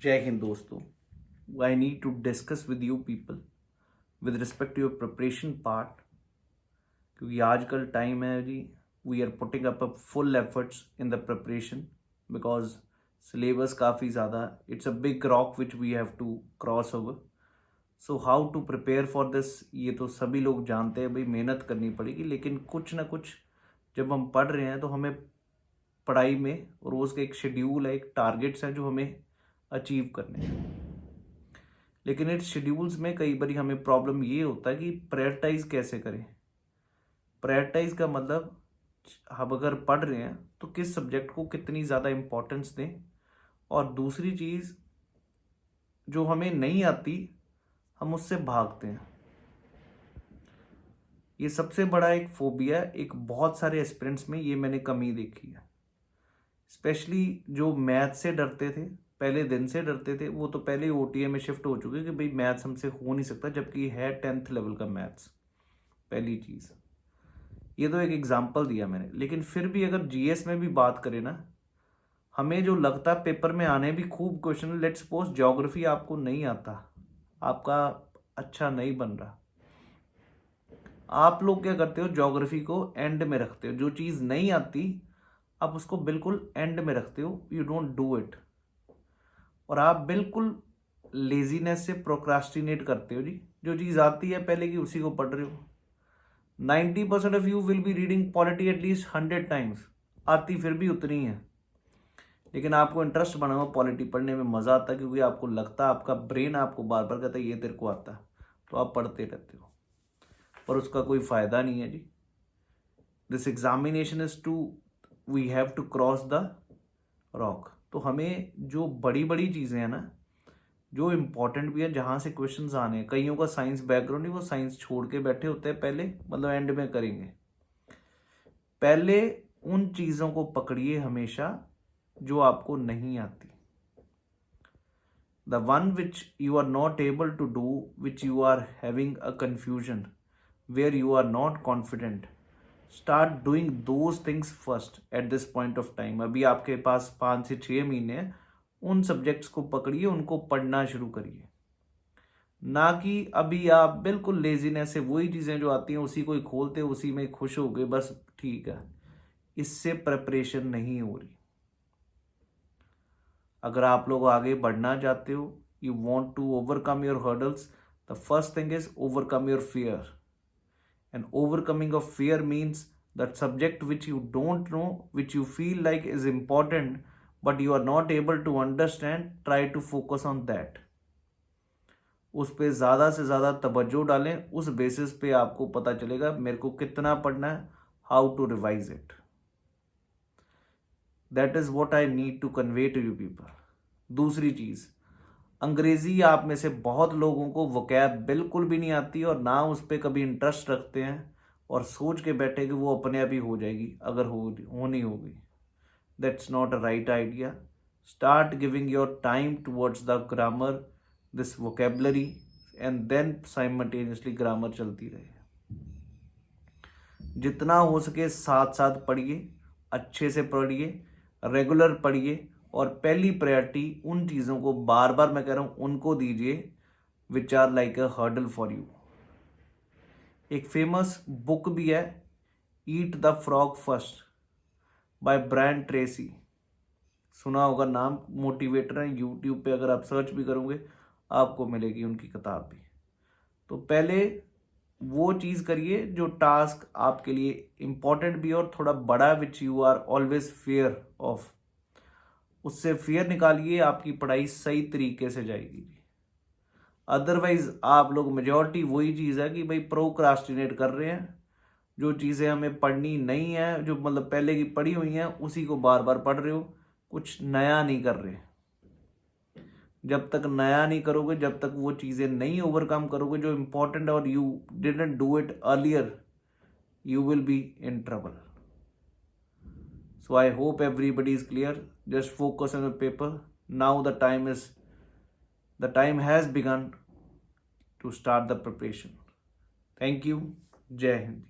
जय हिंद दोस्तों. I need to discuss with you people with respect to your preparation part, क्योंकि आजकल टाइम है जी. We are putting up full efforts in the preparation because syllabus काफ़ी ज़्यादा. It's a big rock which we have to cross over. So how to prepare for this, ये तो सभी लोग जानते हैं भाई, मेहनत करनी पड़ेगी. लेकिन कुछ ना कुछ जब हम पढ़ रहे हैं तो हमें पढ़ाई में रोज़ का एक शेड्यूल है, एक टारगेट्स हैं जो हमें अचीव करने हैं. लेकिन इस शेड्यूल्स में कई बार हमें प्रॉब्लम ये होता है कि प्रायोरिटाइज कैसे करें. प्रायोरिटाइज का मतलब हम अगर पढ़ रहे हैं तो किस सब्जेक्ट को कितनी ज़्यादा इम्पोर्टेंस दें. और दूसरी चीज़, जो हमें नहीं आती हम उससे भागते हैं. ये सबसे बड़ा एक फोबिया है एक बहुत सारे एस्पिरेंट्स में. ये मैंने कमी देखी है. स्पेशली जो मैथ से डरते थे, पहले दिन से डरते थे, वो तो पहले ही ओटीए में शिफ्ट हो चुके कि भाई मैथ्स हमसे हो नहीं सकता, जबकि है 10th लेवल का मैथ्स. पहली चीज़ ये तो एक एग्जांपल दिया मैंने. लेकिन फिर भी अगर जीएस में भी बात करें ना, हमें जो लगता है पेपर में आने भी खूब क्वेश्चन. लेट्स सपोज ज्योग्राफी आपको नहीं आता, आपका अच्छा नहीं बन रहा, आप लोग क्या करते हो, ज्योग्राफी को एंड में रखते हो. जो चीज़ नहीं आती आप उसको बिल्कुल एंड में रखते हो. You don't do it. और आप बिल्कुल लेजीनेस से प्रोक्रास्टिनेट करते हो जी. जो चीज़ आती है पहले की उसी को पढ़ रहे हो. 90% of you will be reading polity at least 100 times. आती फिर भी उतनी है, लेकिन आपको इंटरेस्ट बना हुआ पॉलिटी पढ़ने में मज़ा आता है, क्योंकि आपको लगता है, आपका ब्रेन आपको बार बार कहता है ये तेरे को आता है, तो आप पढ़ते रहते हो. पर उसका कोई फ़ायदा नहीं है जी. This examination is to, we have to cross the rock. तो हमें जो बड़ी बड़ी चीज़ें हैं ना, जो इम्पोर्टेंट भी है, जहाँ से क्वेश्चंस आने हैं. कईयों का साइंस बैकग्राउंड ही, वो साइंस छोड़ के बैठे होते हैं पहले, मतलब एंड में करेंगे. पहले उन चीज़ों को पकड़िए हमेशा जो आपको नहीं आती. The one which you are not able to do, which you are having a confusion, where you are not confident, start doing those things first at this point of time. अभी आपके पास 5 से 6 महीने हैं. उन सब्जेक्ट्स को पकड़िए, उनको पढ़ना शुरू करिए. ना कि अभी आप बिल्कुल लेजीनेस से वही चीज़ें जो आती हैं उसी को ही खोलते, उसी में खुश हो गए, बस ठीक है. इससे प्रिपरेशन नहीं हो रही. अगर आप लोग आगे बढ़ना चाहते हो, you want to overcome your hurdles, the first thing is overcome your fear. And overcoming of fear means that subject which you don't know, which you feel like is important, but you are not able to understand, try to focus on that. उस पे ज़्यादा से ज़्यादा तवज्जो डालें. उस basis पे आपको पता चलेगा मेरे को कितना पढ़ना है, how to revise it. That is what I need to convey to you people. दूसरी चीज़, अंग्रेज़ी आप में से बहुत लोगों को वोकैब बिल्कुल भी नहीं आती, और ना उस पर कभी इंटरेस्ट रखते हैं, और सोच के बैठे कि वो अपने आप ही हो जाएगी अगर होनी होगी. That's not a right idea. Start giving your time towards the grammar, this vocabulary, and then simultaneously grammar चलती रहे. जितना हो सके साथ साथ पढ़िए, अच्छे से पढ़िए, रेगुलर पढ़िए. और पहली प्रायोरिटी उन चीज़ों को, बार बार मैं कह रहा हूँ, उनको दीजिए which are like a hurdle for you. एक फेमस बुक भी है, eat the frog first by Brian Tracy. सुना होगा नाम, मोटिवेटर है. यूट्यूब पे अगर आप सर्च भी करोगे आपको मिलेगी उनकी किताब भी. तो पहले वो चीज़ करिए जो टास्क आपके लिए इम्पॉर्टेंट भी और थोड़ा बड़ा, which you are always fear of. उससे फियर निकालिए, आपकी पढ़ाई सही तरीके से जाएगी. अदरवाइज आप लोग, मेजॉरिटी वही चीज़ है कि भाई प्रोक्रास्टिनेट कर रहे हैं. जो चीज़ें हमें पढ़नी नहीं है, जो मतलब पहले की पढ़ी हुई हैं, उसी को बार बार पढ़ रहे हो. कुछ नया नहीं कर रहे. जब तक नया नहीं करोगे, जब तक वो चीज़ें नहीं ओवरकम करोगे जो इम्पोर्टेंट, और you didn't do it earlier, you will be in trouble. So I hope everybody is clear. Just focus on the paper. Now the time has begun to start the preparation. Thank you. Jai Hind.